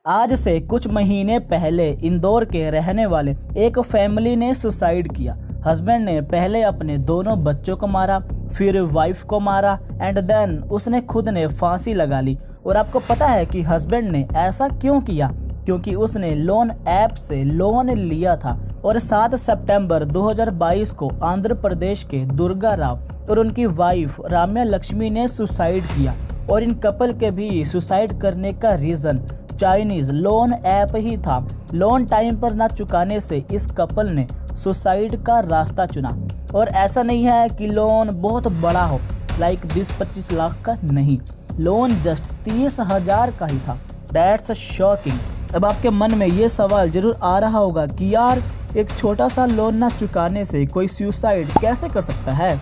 आज से कुछ महीने पहले इंदौर के रहने वाले एक फैमिली ने सुसाइड किया। हस्बैंड ने पहले अपने दोनों बच्चों को मारा, फिर वाइफ को मारा एंड देन उसने खुद ने फांसी लगा ली। और आपको पता है कि हस्बैंड ने ऐसा क्यों किया? क्योंकि उसने लोन ऐप से लोन लिया था और 7 सितंबर 2022 को आंध्र प्रदेश के दुर्गा राव और उनकी वाइफ राम्या लक्ष्मी ने सुसाइड किया। और इन कपल के भी सुसाइड करने का रीजन चाइनीज लोन ऐप ही था। लोन टाइम पर ना चुकाने से इस कपल ने सुसाइड का रास्ता चुना। और ऐसा नहीं है कि लोन बहुत बड़ा हो, लाइक 20-25 लाख का नहीं, लोन जस्ट 30,000 का ही था। That's shocking. अब आपके मन में ये सवाल जरूर आ रहा होगा कि यार एक छोटा सा लोन ना चुकाने से कोई सुसाइड कैसे कर सकता है?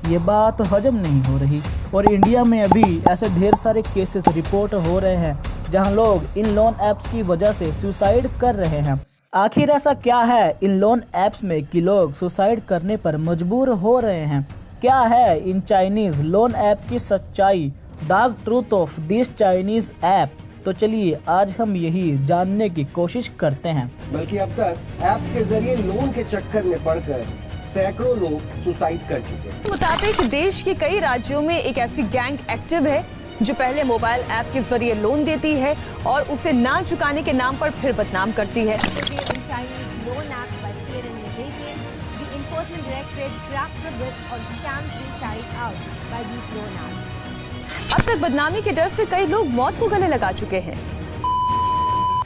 ये बात हजम नहीं हो रही। और इंडिया में अभी ऐसे ढेर सारे केसेस रिपोर्ट हो रहे हैं जहां लोग इन लोन ऐप्स की वजह से सुसाइड कर रहे हैं। आखिर ऐसा क्या है इन लोन ऐप्स में कि लोग सुसाइड करने पर मजबूर हो रहे हैं? क्या है इन चाइनीज लोन ऐप की सच्चाई, dark truth of this Chinese app? तो चलिए आज हम यही जानने की कोशिश करते हैं। बल्कि अब तक ऐप्स के जरिए लोन के चक्कर में पड़कर सैकड़ों लोग सुसाइड कर चुके हैं। मुताबिक देश के कई राज्यों में एक ऐसी गैंग एक्टिव है जो पहले मोबाइल ऐप के जरिए लोन देती है और उसे ना चुकाने के नाम पर फिर बदनाम करती है। अब तक बदनामी के डर से कई लोग मौत को गले लगा चुके हैं।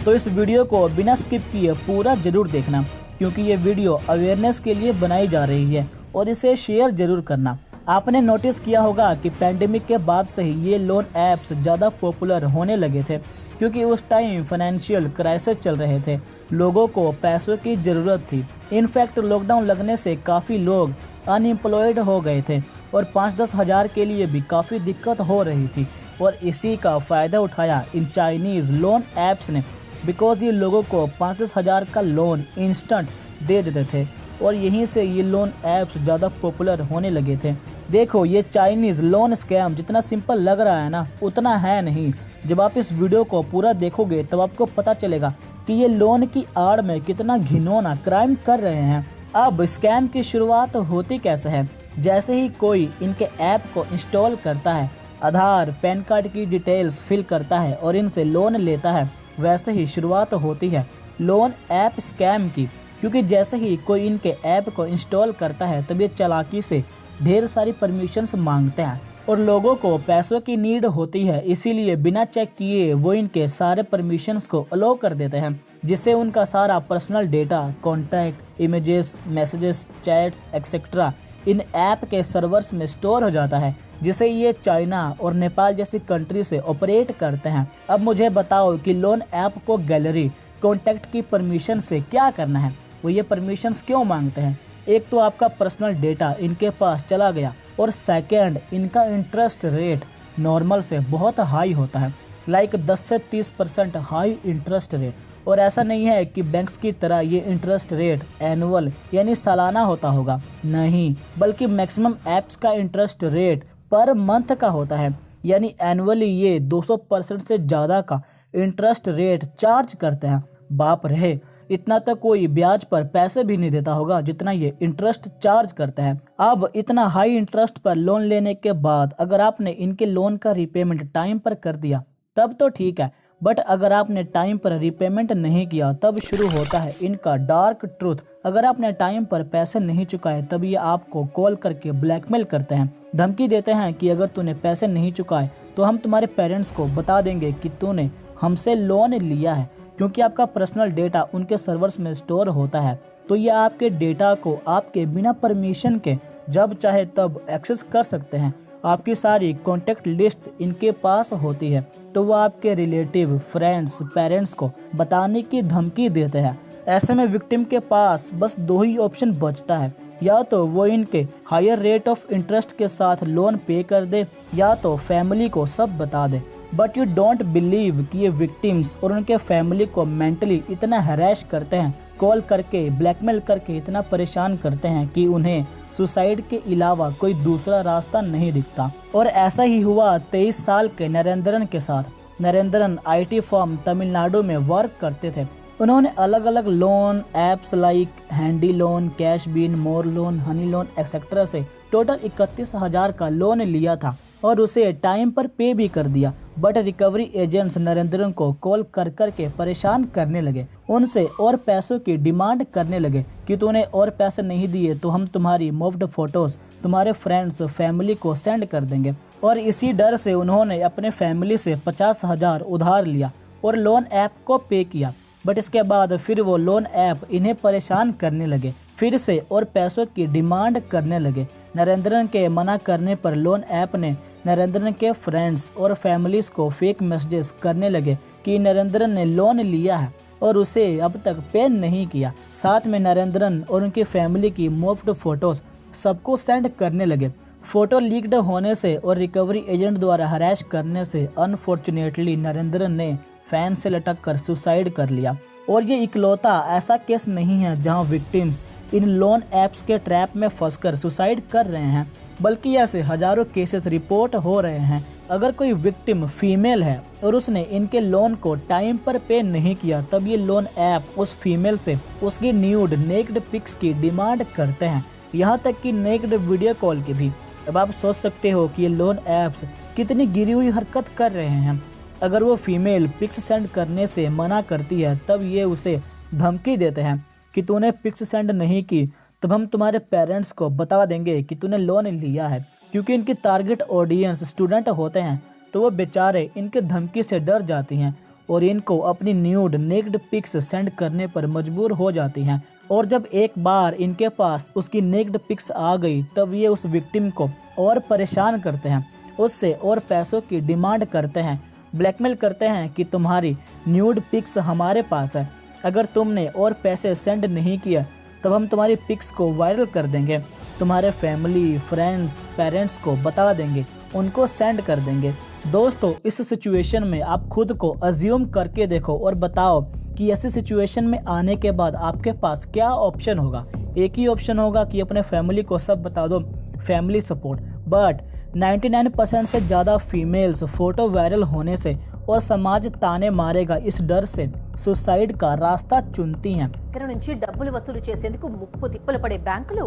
तो इस वीडियो को बिना स्किप किए पूरा जरूर देखना, क्योंकि ये वीडियो अवेयरनेस के लिए बनाई जा रही है और इसे शेयर जरूर करना। आपने नोटिस किया होगा कि पैंडेमिक के बाद से ही ये लोन ऐप्स ज़्यादा पॉपुलर होने लगे थे, क्योंकि उस टाइम फाइनेंशियल क्राइसिस चल रहे थे, लोगों को पैसों की ज़रूरत थी। इनफैक्ट लॉकडाउन लगने से काफ़ी लोग अनएम्प्लॉयड हो गए थे और 5-10 हज़ार के लिए भी काफ़ी दिक्कत हो रही थी। और इसी का फ़ायदा उठाया इन चाइनीज़ लोन ऐप्स ने, बिकॉज ये लोगों को 5-10 हज़ार का लोन इंस्टेंट दे देते थे और यहीं से ये लोन ऐप्स ज़्यादा पॉपुलर होने लगे थे। देखो, ये चाइनीज़ लोन स्कैम जितना सिंपल लग रहा है ना, उतना है नहीं। जब आप इस वीडियो को पूरा देखोगे तब आपको पता चलेगा कि ये लोन की आड़ में कितना घिनौना क्राइम कर रहे हैं। अब स्कैम की शुरुआत होती कैसे है? जैसे ही कोई इनके ऐप को इंस्टॉल करता है, आधार पैन कार्ड की डिटेल्स फिल करता है और इनसे लोन लेता है, वैसे ही शुरुआत होती है लोन ऐप स्कैम की। क्योंकि जैसे ही कोई इनके ऐप को इंस्टॉल करता है तब ये चालाकी से ढेर सारी परमिशंस मांगते हैं और लोगों को पैसों की नीड होती है, इसीलिए बिना चेक किए वो इनके सारे परमिशंस को अलाउ कर देते हैं, जिससे उनका सारा personal data, contact, images, messages, chats etcetera इन ऐप के सर्वर्स में स्टोर हो जाता है, जिसे ये चाइना और नेपाल जैसी कंट्री से ऑपरेट करते हैं। अब मुझे बताओ कि लोन ऐप को गैलरी, कॉन्टैक्ट की परमिशन से क्या करना है? वो ये परमिशंस क्यों मांगते हैं? एक तो आपका पर्सनल डेटा इनके पास चला गया और सेकंड, इनका इंटरेस्ट रेट नॉर्मल से बहुत हाई होता है, लाइक 10 से 30% हाई इंटरेस्ट रेट। और ऐसा नहीं है कि बैंक्स की तरह ये इंटरेस्ट रेट एनुअल यानी सालाना होता होगा, नहीं, बल्कि मैक्सिमम ऐप्स का इंटरेस्ट रेट पर मंथ का होता है, यानी एनुअली ये 200% से ज़्यादा का इंटरेस्ट रेट चार्ज करते हैं। बाप रहे, इतना तो कोई ब्याज पर पैसे भी नहीं देता होगा जितना ये इंटरेस्ट चार्ज करते हैं। अब इतना हाई इंटरेस्ट पर लोन लेने के बाद अगर आपने इनके लोन का रिपेमेंट टाइम पर कर दिया तब तो ठीक है, बट अगर आपने टाइम पर रिपेमेंट नहीं किया तब शुरू होता है इनका डार्क ट्रूथ। अगर आपने टाइम पर पैसे नहीं चुकाए तब ये आपको कॉल करके ब्लैकमेल करते हैं, धमकी देते हैं कि अगर तूने पैसे नहीं चुकाए तो हम तुम्हारे पेरेंट्स को बता देंगे कि तूने हमसे लोन लिया है। क्योंकि आपका पर्सनल डेटा उनके सर्वर्स में स्टोर होता है, तो ये आपके डेटा को आपके बिना परमिशन के जब चाहे तब एक्सेस कर सकते हैं। आपकी सारी कॉन्टैक्ट लिस्ट इनके पास होती है, तो वो आपके रिलेटिव, फ्रेंड्स, पेरेंट्स को बताने की धमकी देते हैं। ऐसे में विक्टिम के पास बस 2 ही ऑप्शन बचता है, या तो वो इनके हायर रेट ऑफ इंटरेस्ट के साथ लोन पे कर दे या तो फैमिली को सब बता दे। बट यू डोंट बिलीव कि ये विक्टिम्स और उनके फैमिली को मेंटली इतना हैरेस करते हैं, कॉल करके ब्लैकमेल करके इतना परेशान करते हैं कि उन्हें सुसाइड के अलावा कोई दूसरा रास्ता नहीं दिखता। और ऐसा ही हुआ 23 साल के नरेंद्रन के साथ। नरेंद्रन IT फर्म तमिलनाडु में वर्क करते थे। उन्होंने अलग अलग loan apps like Handy Loan, Cash Bean, More Loan, Honey Loan etcetera से टोटल 31,000 का लोन लिया था और उसे टाइम पर पे भी कर दिया। बट रिकवरी एजेंट्स नरेंद्रन को कॉल कर कर के परेशान करने लगे, उनसे और पैसों की डिमांड करने लगे कि तूने और पैसे नहीं दिए तो हम तुम्हारी मूव्ड फोटोज तुम्हारे फ्रेंड्स फैमिली को सेंड कर देंगे। और इसी डर से उन्होंने अपने फैमिली से 50,000 उधार लिया और लोन ऐप को पे किया। बट इसके बाद फिर वो लोन ऐप इन्हें परेशान करने लगे, फिर से और पैसों की डिमांड करने लगे। नरेंद्रन के मना करने पर लोन ऐप ने नरेंद्रन के फ्रेंड्स और फैमिलीज को फेक मैसेजेस करने लगे कि नरेंद्रन ने लोन लिया है और उसे अब तक पे नहीं किया। साथ में नरेंद्रन और उनकी फैमिली की मूव्ड फोटोज सबको सेंड करने लगे। फोटो लीक्ड होने से और रिकवरी एजेंट द्वारा हरास करने से अनफॉर्चुनेटली नरेंद्रन ने फैन से लटक कर सुसाइड कर लिया। और ये इकलौता ऐसा केस नहीं है जहां विक्टिम्स इन लोन ऐप्स के ट्रैप में फंसकर सुसाइड कर रहे हैं, बल्कि ऐसे हजारों केसेस रिपोर्ट हो रहे हैं। अगर कोई विक्टिम फीमेल है और उसने इनके लोन को टाइम पर पे नहीं किया, तब ये लोन ऐप उस फीमेल से उसकी न्यूड नेक्ड पिक्स की डिमांड करते हैं, यहाँ तक कि नेक्ड वीडियो कॉल की भी। अब आप सोच सकते हो कि ये लोन ऐप्स कितनी गिरी हुई हरकत कर रहे हैं। अगर वो फीमेल पिक्स सेंड करने से मना करती है, तब ये उसे धमकी देते हैं कि तूने पिक्स सेंड नहीं की तब हम तुम्हारे पेरेंट्स को बता देंगे कि तूने लोन लिया है। क्योंकि इनकी टारगेट ऑडियंस स्टूडेंट होते हैं, तो वो बेचारे इनके धमकी से डर जाती हैं और इनको अपनी न्यूड नेक्ड पिक्स सेंड करने पर मजबूर हो जाती हैं। और जब एक बार इनके पास उसकी नेक्ड पिक्स आ गई, तब ये उस विक्टिम को और परेशान करते हैं, उससे और पैसों की डिमांड करते हैं, ब्लैकमेल करते हैं कि तुम्हारी न्यूड पिक्स हमारे पास है, अगर तुमने और पैसे सेंड नहीं किया तब हम तुम्हारी पिक्स को वायरल कर देंगे, तुम्हारे फैमिली फ्रेंड्स पेरेंट्स को बता देंगे, उनको सेंड कर देंगे। दोस्तों, इस सिचुएशन में आप खुद को अज्यूम करके देखो और बताओ कि ऐसी सिचुएशन में आने के बाद आपके पास क्या ऑप्शन होगा। एक ही ऑप्शन होगा कि अपने फैमिली को सब बता दो, फैमिली सपोर्ट। बट 99% से ज़्यादा फीमेल्स फोटो वायरल होने से और समाज ताने मारेगा इस डर से सुसाइड का रास्ता चुनती हैं। దగ్గర నుంచి డబ్బులు వసూలు చేసేందుకు ముప్పు తిప్పలు పడే బ్యాంకులు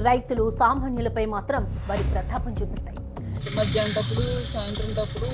రైతులు సామాన్యులపై మాత్రం వారి ప్రతాపం చూపిస్తాయి। మధ్యాహ్నం సాయంత్రం తప్పుడు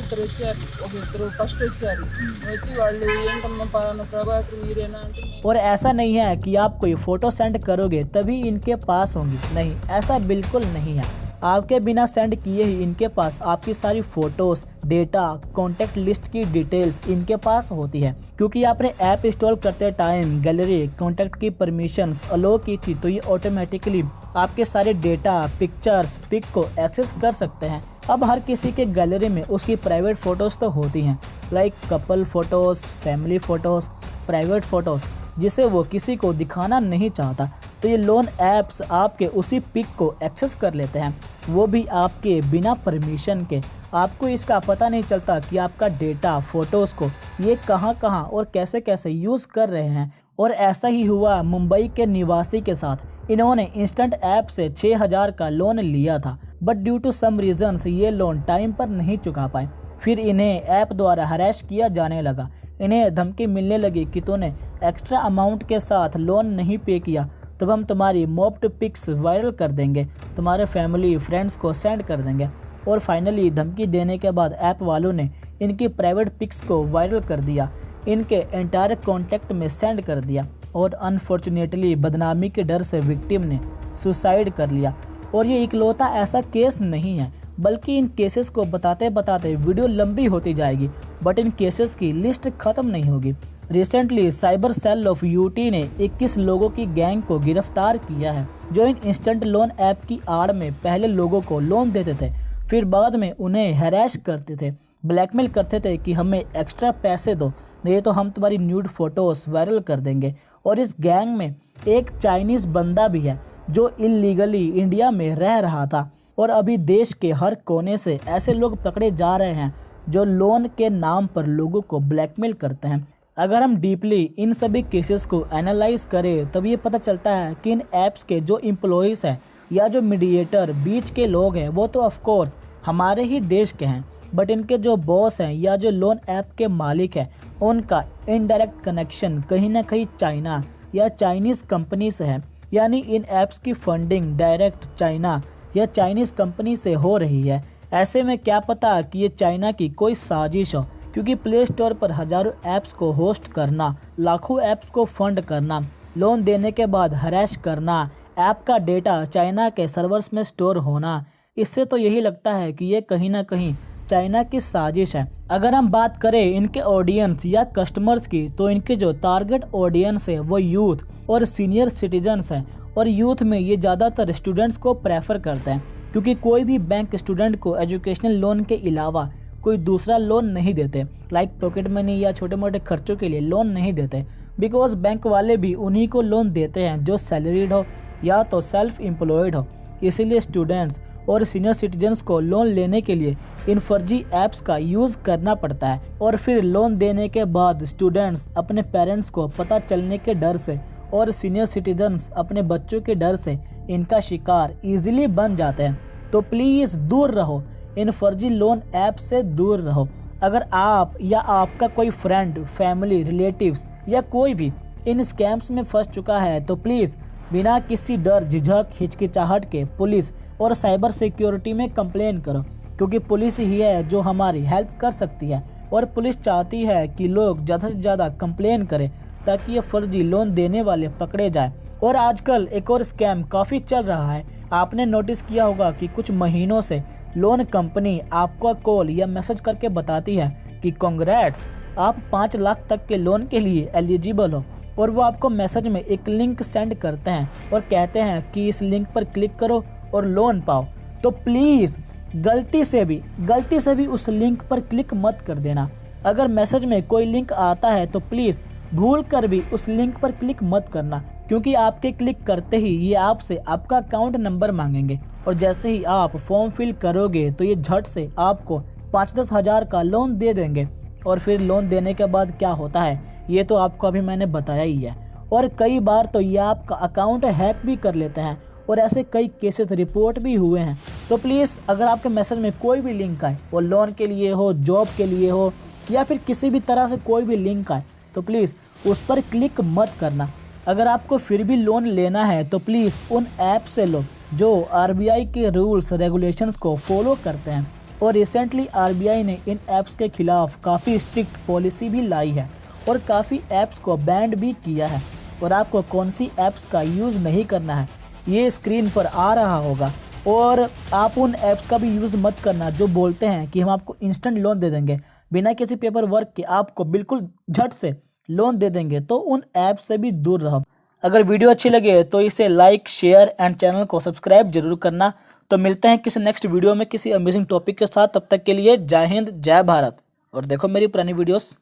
ఇద్దరు ఫస్ట్ వచ్చారు, వచ్చి వాళ్ళు ఏంటమ్మా పలానా ప్రభాకర్ మీరేనా అంటే। और ऐसा नहीं है कि आप कोई फोटो सेंड करोगे तभी इनके पास होंगी, नहीं, ऐसा बिल्कुल नहीं है। आपके बिना सेंड किए ही इनके पास आपकी सारी फोटोज, डेटा, कॉन्टैक्ट लिस्ट की डिटेल्स इनके पास होती है। क्योंकि आपने ऐप इंस्टॉल करते टाइम गैलरी कॉन्टैक्ट की परमिशंस अलो की थी, तो ये ऑटोमेटिकली आपके सारे डेटा, पिक्चर्स, पिक को एक्सेस कर सकते हैं। अब हर किसी के गैलरी में उसकी प्राइवेट फ़ोटोज़ तो होती हैं, like couple photos, family photos, private photos, जिसे वो किसी को दिखाना नहीं चाहता। तो ये लोन ऐप्स आपके उसी पिक को एक्सेस कर लेते हैं, वो भी आपके बिना परमिशन के। आपको इसका पता नहीं चलता कि आपका डेटा, फ़ोटोज़ को ये कहां कहां और कैसे कैसे यूज़ कर रहे हैं। और ऐसा ही हुआ मुंबई के निवासी के साथ। इन्होंने इंस्टेंट ऐप से 6,000 का लोन लिया था, but due to some reasons ये लोन टाइम पर नहीं चुका पाए। फिर इन्हें ऐप द्वारा हरास किया जाने लगा। इन्हें धमकी मिलने लगी कि तूने एक्स्ट्रा अमाउंट के साथ लोन नहीं पे किया तब हम तुम्हारी मॉप्ड पिक्स वायरल कर देंगे, तुम्हारे फैमिली फ्रेंड्स को सेंड कर देंगे। और फाइनली धमकी देने के बाद ऐप वालों ने इनकी प्राइवेट पिक्स को वायरल कर दिया, इनके एंटायर कॉन्टैक्ट में सेंड कर दिया। और अनफॉर्चुनेटली बदनामी के डर से विक्टिम ने सुसाइड कर लिया। और ये इकलौता ऐसा केस नहीं है, बल्कि इन केसेस को बताते बताते वीडियो लंबी होती जाएगी, बट इन केसेस की लिस्ट खत्म नहीं होगी। Recently cyber cell of UT ने 21 लोगों की गैंग को गिरफ्तार किया है, जो इन इंस्टेंट लोन ऐप की आड़ में पहले लोगों को लोन देते थे, फिर बाद में उन्हें हैरेस करते थे, ब्लैकमेल करते थे कि हमें एक्स्ट्रा पैसे दो, नहीं तो हम तुम्हारी न्यूड फोटोज़ वायरल कर देंगे। और इस गैंग में एक चाइनीज़ बंदा भी है जो इलीगली इंडिया में रह रहा था। और अभी देश के हर कोने से ऐसे लोग पकड़े जा रहे हैं जो लोन के नाम पर लोगों को ब्लैकमेल करते हैं। अगर हम डीपली इन सभी केसेस को एनालाइज करें, तब ये पता चलता है कि इन ऐप्स के जो एम्प्लॉइज़ हैं या जो मीडिएटर बीच के लोग हैं, वो तो ऑफ कोर्स हमारे ही देश के हैं, बट इनके जो बॉस हैं या जो लोन ऐप के मालिक हैं उनका इनडायरेक्ट कनेक्शन कहीं ना कहीं चाइना या चाइनीज़ कंपनी से है। यानी इन ऐप्स की फंडिंग डायरेक्ट चाइना या चाइनीज़ कंपनी से हो रही है। ऐसे में क्या पता कि ये चाइना की कोई साजिश हो, क्योंकि प्ले स्टोर पर हज़ारों ऐप्स को होस्ट करना, लाखों ऐप्स को फंड करना, लोन देने के बाद हरैश करना, ऐप का डेटा चाइना के सर्वर्स में स्टोर होना, इससे तो यही लगता है कि ये कहीं ना कहीं चाइना की साजिश है। अगर हम बात करें इनके ऑडियंस या कस्टमर्स की, तो इनके जो टारगेट ऑडियंस है वो यूथ और सीनियर सिटीजन्स हैं। और यूथ में ये ज़्यादातर स्टूडेंट्स को प्रेफर करते हैं, क्योंकि कोई भी बैंक स्टूडेंट को एजुकेशनल लोन के अलावा कोई दूसरा लोन नहीं देते, लाइक पॉकेट मनी या छोटे मोटे खर्चों के लिए लोन नहीं देते। बिकॉज बैंक वाले भी उन्हीं को लोन देते हैं जो सैलरीड हो या तो सेल्फ एम्प्लॉयड हो। इसीलिए स्टूडेंट्स और सीनियर सिटीजन्स को लोन लेने के लिए इन फर्जी ऐप्स का यूज़ करना पड़ता है। और फिर लोन देने के बाद स्टूडेंट्स अपने पेरेंट्स को पता चलने के डर से और सीनियर सिटीजन्स अपने बच्चों के डर से इनका शिकार ईजिली बन जाते हैं। तो प्लीज़ दूर रहो, इन फर्जी लोन ऐप से दूर रहो। अगर आप या आपका कोई फ्रेंड, फैमिली, रिलेटिव्स या कोई भी इन स्कैम्स में फंस चुका है तो प्लीज़ बिना किसी डर, झिझक, हिचकिचाहट के पुलिस और साइबर सिक्योरिटी में कंप्लेन करो, क्योंकि पुलिस ही है जो हमारी हेल्प कर सकती है। और पुलिस चाहती है कि लोग ज़्यादा से ज़्यादा कंप्लेन करें ताकि ये फर्जी लोन देने वाले पकड़े जाए। और आजकल एक और स्कैम काफ़ी चल रहा है। आपने नोटिस किया होगा कि कुछ महीनों से लोन कंपनी आपको कॉल या मैसेज करके बताती है कि कांग्रेट्स, आप 5 लाख तक के लोन के लिए एलिजिबल हो। और वो आपको मैसेज में एक लिंक सेंड करते हैं और कहते हैं कि इस लिंक पर क्लिक करो और लोन पाओ। तो प्लीज़ गलती से भी उस लिंक पर क्लिक मत कर देना। अगर मैसेज में कोई लिंक आता है तो प्लीज़ भूल कर भी उस लिंक पर क्लिक मत करना, क्योंकि आपके क्लिक करते ही ये आपसे आपका अकाउंट नंबर मांगेंगे। और जैसे ही आप फॉर्म फिल करोगे तो ये झट से आपको 5-10 हज़ार का लोन दे देंगे। और फिर लोन देने के बाद क्या होता है ये तो आपको अभी मैंने बताया ही है। और कई बार तो ये आपका अकाउंट हैक भी कर लेते हैं, और ऐसे कई केसेस रिपोर्ट भी हुए हैं। तो प्लीज़ अगर आपके मैसेज में कोई भी लिंक आए, वो लोन के लिए हो, जॉब के लिए हो, या फिर किसी भी तरह से कोई भी लिंक आए, तो प्लीज़ उस पर क्लिक मत करना। अगर आपको फिर भी लोन लेना है तो प्लीज़ उन ऐप से लो जो आरबीआई के रूल्स रेगुलेशंस को फॉलो करते हैं। और रिसेंटली आरबीआई ने इन ऐप्स के खिलाफ काफ़ी स्ट्रिक्ट पॉलिसी भी लाई है और काफ़ी ऐप्स को बैन भी किया है। और आपको कौन सी ऐप्स का यूज़ नहीं करना है ये स्क्रीन पर आ रहा होगा। और आप उन ऐप्स का भी यूज़ मत करना जो बोलते हैं कि हम आपको इंस्टेंट लोन दे देंगे, बिना किसी पेपर वर्क के आपको बिल्कुल झट से लोन दे देंगे। तो उन ऐप से भी दूर रहो। अगर वीडियो अच्छी लगे तो इसे लाइक, शेयर एंड चैनल को सब्सक्राइब जरूर करना। तो मिलते हैं किसी नेक्स्ट वीडियो में किसी अमेजिंग टॉपिक के साथ। तब तक के लिए जय हिंद, जय भारत। और देखो मेरी पुरानी वीडियोस।